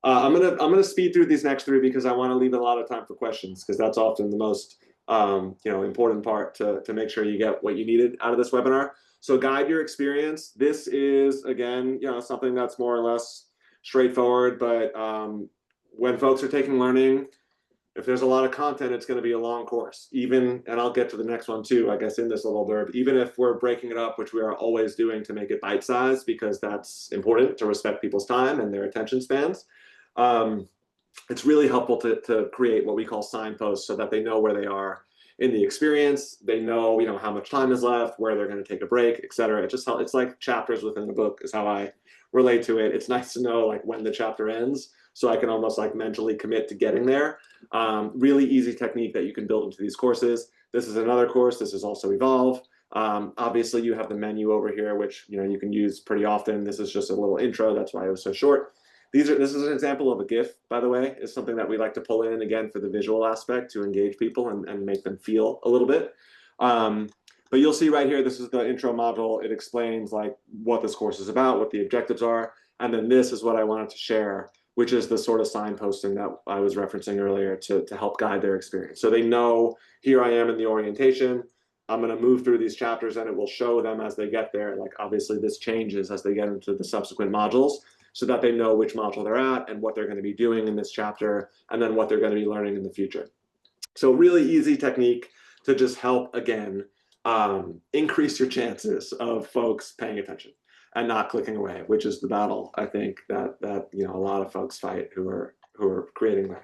B: I'm gonna speed through these next three because I want to leave a lot of time for questions, because that's often the most important part to make sure you get what you needed out of this webinar. So guide your experience. This is, again, something that's more or less straightforward, but when folks are taking learning, if there's a lot of content, it's going to be a long course. And I'll get to the next one too, I guess, in this little blurb, even if we're breaking it up, which we are always doing to make it bite-sized, because that's important to respect people's time and their attention spans. it's really helpful to create what we call signposts so that they know where they are in the experience. They know, how much time is left, where they're going to take a break, etc. It just it's like chapters within the book is how I relate to it. It's nice to know like when the chapter ends, so I can almost like mentally commit to getting there. Really easy technique that you can build into these courses. This is another course. This is also Evolve. Obviously, you have the menu over here, which you can use pretty often. This is just a little intro. That's why it was so short. This is an example of a GIF, by the way. It's something that we like to pull in, again, for the visual aspect to engage people and make them feel a little bit. But you'll see right here, this is the intro module. It explains like what this course is about, what the objectives are. And then this is what I wanted to share, which is the sort of signposting that I was referencing earlier to help guide their experience. So they know, here I am in the orientation. I'm going to move through these chapters and it will show them as they get there. Like obviously this changes as they get into the subsequent modules, so that they know which module they're at and what they're going to be doing in this chapter, and then what they're going to be learning in the future. So really easy technique to just help, again, increase your chances of folks paying attention and not clicking away, which is the battle, I think, that a lot of folks fight who are creating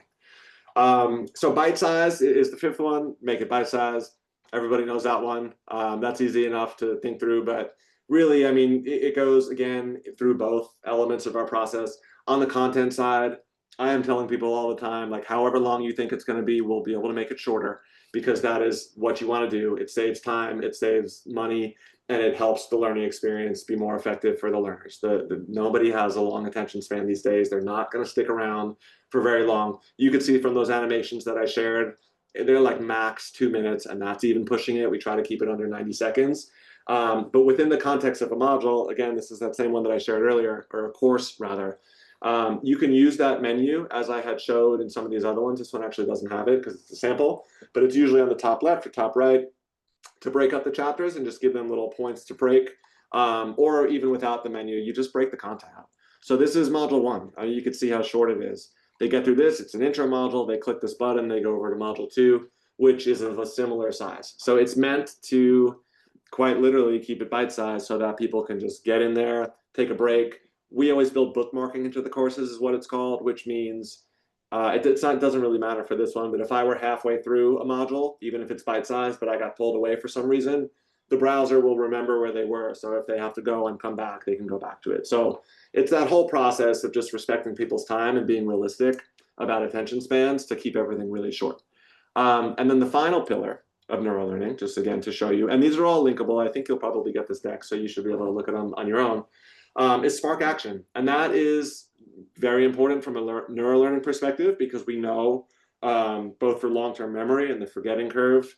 B: learning. So bite size is the fifth one. Make it bite size. Everybody knows that one. That's easy enough to think through, but really, I mean, it goes, again, through both elements of our process. On the content side, I am telling people all the time, like, however long you think it's going to be, we'll be able to make it shorter, because that is what you want to do. It saves time, it saves money, and it helps the learning experience be more effective for the learners. Nobody has a long attention span these days. They're not going to stick around for very long. You could see from those animations that I shared, they're like max 2 minutes, and that's even pushing it. We try to keep it under 90 seconds. But within the context of a module, again, this is that same one that I shared earlier, or a course rather, you can use that menu as I had showed in some of these other ones. This one actually doesn't have it because it's a sample, but it's usually on the top left or top right to break up the chapters and just give them little points to break. Or even without the menu, you just break the content out. So this is module 1. You can see how short it is. They get through this, it's an intro module, they click this button, they go over to module 2, which is of a similar size. So it's meant to quite literally keep it bite-sized so that people can just get in there, take a break. We always build bookmarking into the courses is what it's called, which means it doesn't really matter for this one, but if I were halfway through a module, even if it's bite-sized, but I got pulled away for some reason, the browser will remember where they were. So if they have to go and come back, they can go back to it. So it's that whole process of just respecting people's time and being realistic about attention spans to keep everything really short. And then the final pillar of neurolearning, just again to show you, and these are all linkable. I think you'll probably get this deck, so you should be able to look at them on your own, is spark action. And that is very important from a neurolearning perspective, because we know both for long-term memory and the forgetting curve,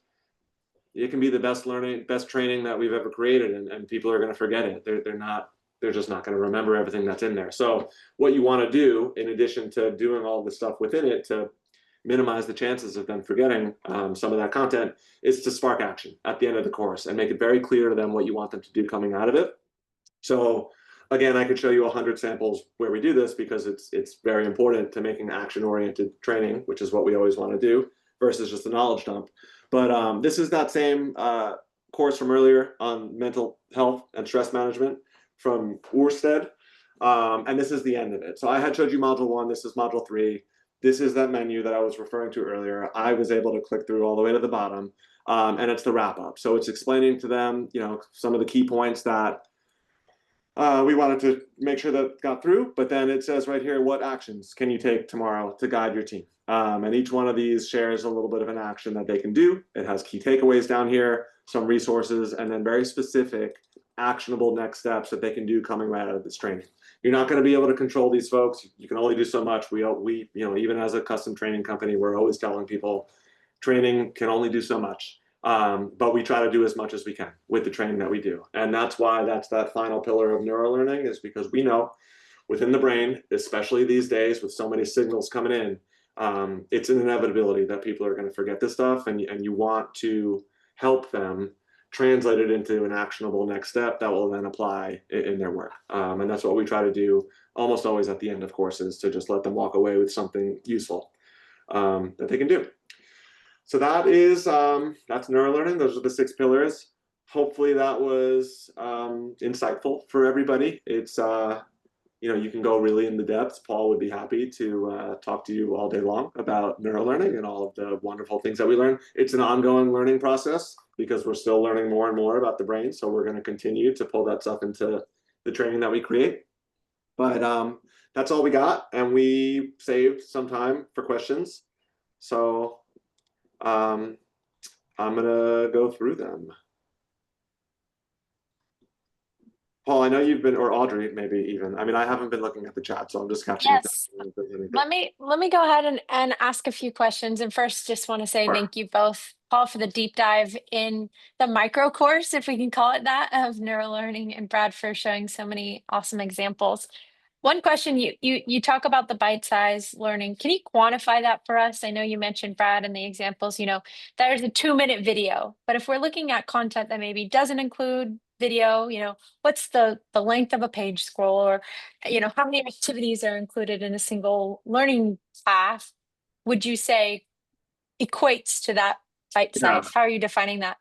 B: it can be the best training that we've ever created, and people are going to forget it. They're just not going to remember everything that's in there. So what you want to do, in addition to doing all the stuff within it to minimize the chances of them forgetting some of that content, is to spark action at the end of the course and make it very clear to them what you want them to do coming out of it. So again, I could show you 100 samples where we do this, because it's very important to making action-oriented training, which is what we always want to do, versus just a knowledge dump. But this is that same course from earlier on mental health and stress management from Orsted. And this is the end of it. So I had showed you module 1. This is module 3. This is that menu that I was referring to earlier. I was able to click through all the way to the bottom, and it's the wrap up. So it's explaining to them, some of the key points that we wanted to make sure that got through. But then it says right here, what actions can you take tomorrow to guide your team? And each one of these shares a little bit of an action that they can do. It has key takeaways down here, some resources, and then very specific actionable next steps that they can do coming right out of this training. You're not going to be able to control these folks. You can only do so much. We even as a custom training company, we're always telling people training can only do so much. But we try to do as much as we can with the training that we do. And that's why that's that final pillar of neurolearning, is because we know within the brain, especially these days with so many signals coming in, it's an inevitability that people are going to forget this stuff, and you want to help them translate it into an actionable next step that will then apply in their work. And that's what we try to do almost always at the end of courses, to just let them walk away with something useful that they can do. So that is, that's neurolearning. Those are the 6 pillars. Hopefully that was insightful for everybody. It's you can go really into depths. Paul would be happy to talk to you all day long about neurolearning and all of the wonderful things that we learn. It's an ongoing learning process because we're still learning more and more about the brain. So we're going to continue to pull that stuff into the training that we create. But that's all we got. And we saved some time for questions. So I'm going to go through them. Paul, I know you've been, or Audrey, maybe even. I mean, I haven't been looking at the chat, so I'm just catching up.
A: Yes. Let me go ahead and ask a few questions. And first, just want to say thank you both, Paul, for the deep dive in the micro course, if we can call it that, of neurolearning, and Brad for showing so many awesome examples. One question, you talk about the bite-sized learning. Can you quantify that for us? I know you mentioned, Brad, in the examples, there's a 2-minute video, but if we're looking at content that maybe doesn't include video, what's the length of a page scroll, or, how many activities are included in a single learning path, would you say equates to that bite size? How are you defining that?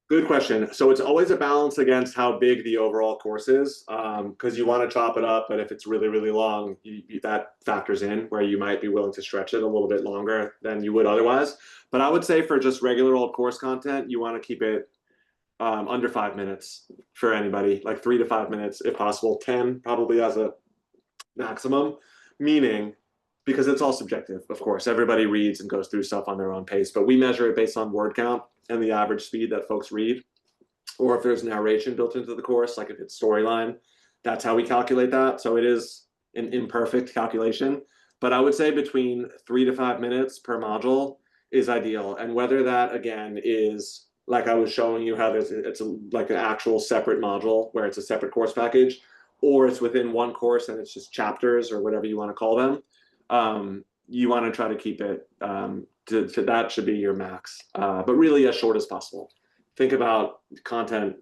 B: Good question. So it's always a balance against how big the overall course is, because you want to chop it up, but if it's really, really long, that factors in where you might be willing to stretch it a little bit longer than you would otherwise. But I would say for just regular old course content, you want to keep it under 5 minutes for anybody, like 3 to 5 minutes if possible, 10 probably as a maximum, meaning because it's all subjective, of course. Everybody reads and goes through stuff on their own pace, but we measure it based on word count and the average speed that folks read, or if there's narration built into the course, like if it's storyline, that's how we calculate that. So it is an imperfect calculation, but I would say between 3 to 5 minutes per module is ideal. And whether that, again, is like I was showing you how like an actual separate module where it's a separate course package, or it's within one course and it's just chapters or whatever you want to call them. You want to try to keep it to that should be your max, but really as short as possible. Think about content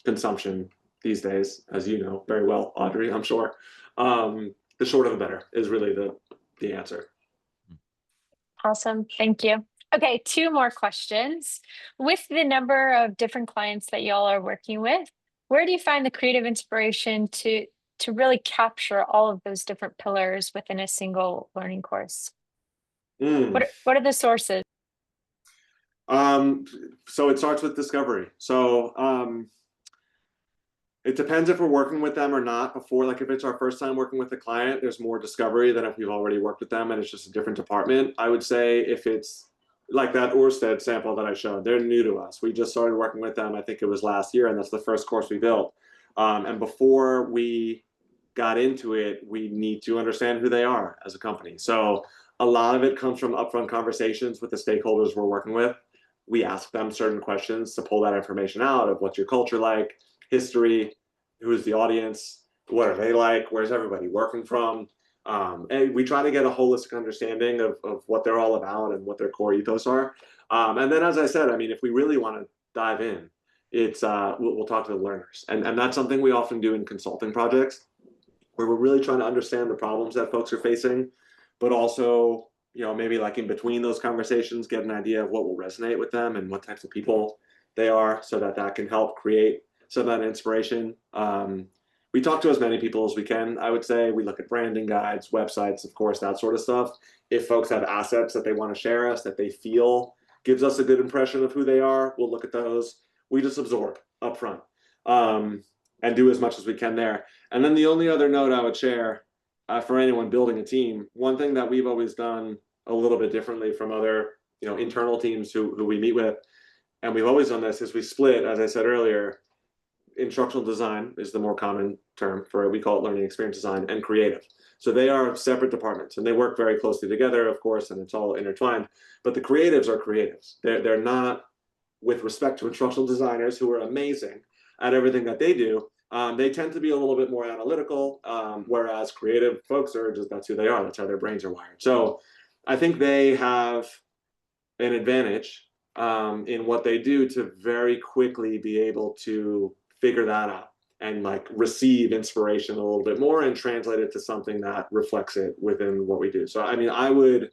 B: consumption these days, as you know very well, Audrey, I'm sure. The shorter the better is really the answer.
A: Awesome, thank you. Okay, 2 more questions. With the number of different clients that y'all are working with, where do you find the creative inspiration to really capture all of those different pillars within a single learning course? What are the sources?
B: So it starts with discovery. So it depends if we're working with them or not before. Like if it's our first time working with a client, there's more discovery than if we've already worked with them and it's just a different department. I would say if it's like that Orsted sample that I showed, they're new to us. We just started working with them, I think it was last year, and that's the first course we built. And before we got into it, we need to understand who they are as a company. So a lot of it comes from upfront conversations with the stakeholders we're working with. We ask them certain questions to pull that information out of what's your culture like, history, who's the audience, what are they like, where's everybody working from. And we try to get a holistic understanding of what they're all about and what their core ethos are. And then, as I said, I mean, if we really want to dive in, it's we'll talk to the learners. And that's something we often do in consulting projects, where we're really trying to understand the problems that folks are facing, but also, maybe like in between those conversations, get an idea of what will resonate with them and what types of people they are, so that can help create some of that inspiration. We talk to as many people as we can, I would say. We look at branding guides, websites, of course, that sort of stuff. If folks have assets that they want to share us, that they feel gives us a good impression of who they are, we'll look at those. We just absorb up front and do as much as we can there. And then the only other note I would share for anyone building a team, one thing that we've always done a little bit differently from other internal teams who we meet with, and we've always done this, is we split, as I said earlier, instructional design is the more common term for it. We call it learning experience design, and creative. So they are separate departments and they work very closely together, of course, and it's all intertwined. But the creatives are creatives. They're not, with respect to instructional designers who are amazing at everything that they do, they tend to be a little bit more analytical, whereas creative folks are just, that's who they are. That's how their brains are wired. So I think they have an advantage in what they do to very quickly be able to figure that out and like receive inspiration a little bit more and translate it to something that reflects it within what we do. So, I mean, I would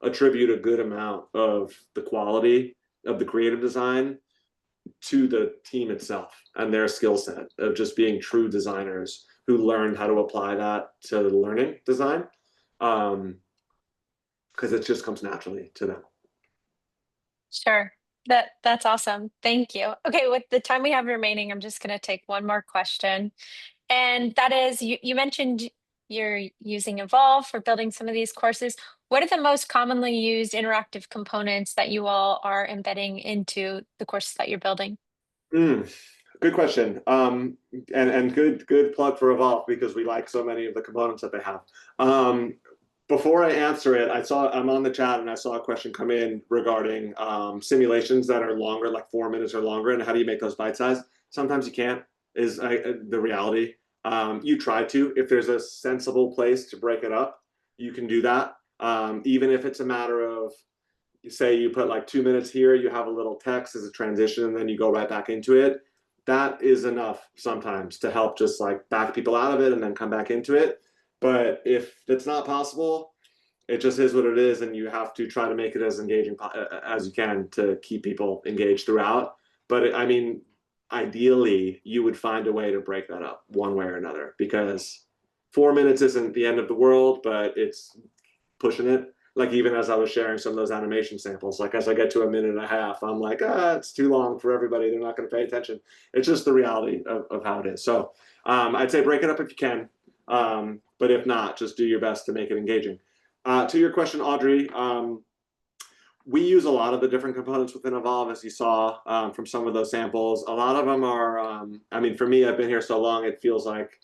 B: attribute a good amount of the quality of the creative design to the team itself and their skill set of just being true designers who learned how to apply that to the learning design, because it just comes naturally to them.
A: Sure. That's awesome. Thank you. Okay, with the time we have remaining, I'm just going to take one more question. And that is, you mentioned you're using Evolve for building some of these courses. What are the most commonly used interactive components that you all are embedding into the courses that you're building?
B: Good question. And good plug for Evolve, because we like so many of the components that they have. Before I answer it, I'm on the chat and I saw a question come in regarding simulations that are longer, like 4 minutes or longer, and how do you make those bite-sized? Sometimes you can't, is the reality. You try to. If there's a sensible place to break it up, you can do that. Even if it's a matter of, you say you put like 2 minutes here, you have a little text as a transition, and then you go right back into it. That is enough sometimes to help just like back people out of it and then come back into it. But if it's not possible, it just is what it is, and you have to try to make it as engaging as you can to keep people engaged throughout. But I mean, ideally, you would find a way to break that up one way or another, because 4 minutes isn't the end of the world, but it's pushing it. Like, even as I was sharing some of those animation samples, like as I get to 1.5 minutes, I'm like, it's too long for everybody. They're not going to pay attention. It's just the reality of how it is. So I'd say break it up if you can. But if not, just do your best to make it engaging. To your question, Audrey, we use a lot of the different components within Evolve, as you saw from some of those samples. A lot of them are, I mean, for me, I've been here so long, it feels like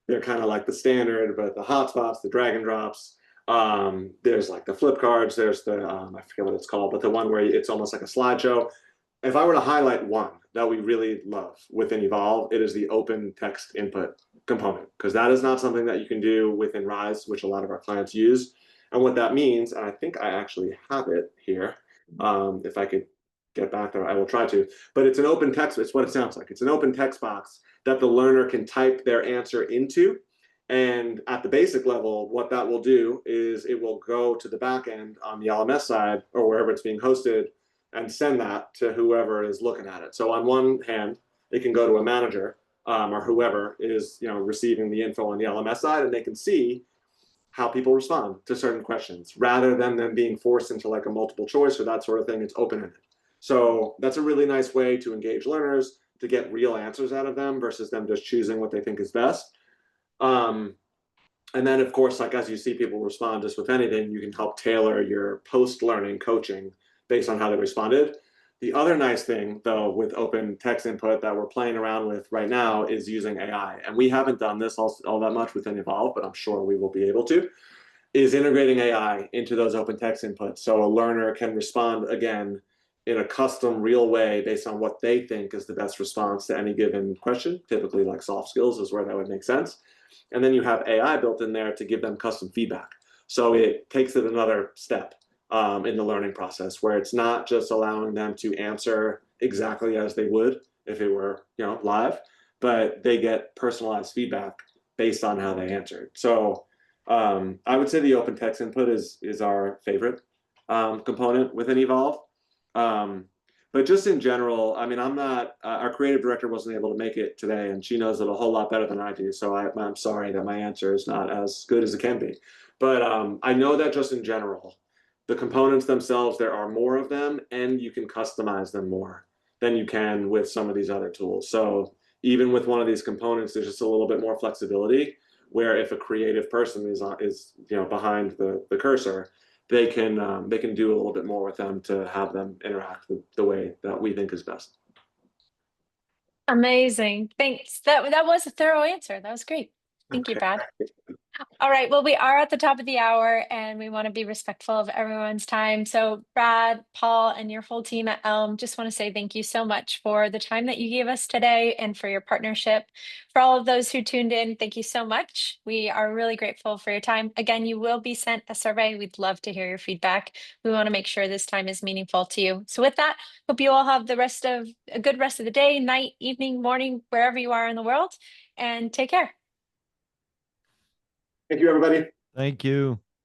B: they're kind of like the standard, but the hotspots, the drag and drops, there's like the flip cards, there's the, I forget what it's called, but the one where it's almost like a slideshow. If I were to highlight one that we really love within Evolve, it is the open text input component, because that is not something that you can do within Rise, which a lot of our clients use. And what that means, and I think I actually have it here, if I could get back there, I will try to, but it's an open text, it's what it sounds like. It's an open text box that the learner can type their answer into. And at the basic level, what that will do is it will go to the back end on the LMS side or wherever it's being hosted and send that to whoever is looking at it. So on one hand, it can go to a manager or whoever is receiving the info on the LMS side, and they can see how people respond to certain questions rather than them being forced into like a multiple choice or that sort of thing. It's open-ended. So that's a really nice way to engage learners, to get real answers out of them versus them just choosing what they think is best. And then, of course, like as you see people respond just with anything, you can help tailor your post-learning coaching based on how they responded. The other nice thing, though, with open text input that we're playing around with right now is using AI. And we haven't done this all that much within Evolve, but I'm sure we will be able to, is integrating AI into those open text inputs. So a learner can respond, again, in a custom, real way based on what they think is the best response to any given question. Typically, like soft skills is where that would make sense. And then you have AI built in there to give them custom feedback. So it takes it another step in the learning process, where it's not just allowing them to answer exactly as they would if it were live, but they get personalized feedback based on how they answered. So I would say the open text input is our favorite component within Evolve. But just in general, I mean, I'm not, our creative director wasn't able to make it today, and she knows it a whole lot better than I do. So I'm sorry that my answer is not as good as it can be. But I know that just in general, the components themselves, there are more of them, and you can customize them more than you can with some of these other tools. So even with one of these components, there's just a little bit more flexibility, where if a creative person is behind the cursor, they can do a little bit more with them to have them interact the way that we think is best.
A: Amazing. Thanks. That was a thorough answer. That was great. Thank you, Brad. All right. Well, we are at the top of the hour and we want to be respectful of everyone's time. So Brad, Paul, and your whole team at Elm, just want to say thank you so much for the time that you gave us today and for your partnership. For all of those who tuned in, thank you so much. We are really grateful for your time. Again, you will be sent a survey. We'd love to hear your feedback. We want to make sure this time is meaningful to you. So with that, hope you all have a good rest of the day, night, evening, morning, wherever you are in the world, and take care.
B: Thank you, everybody.
C: Thank you.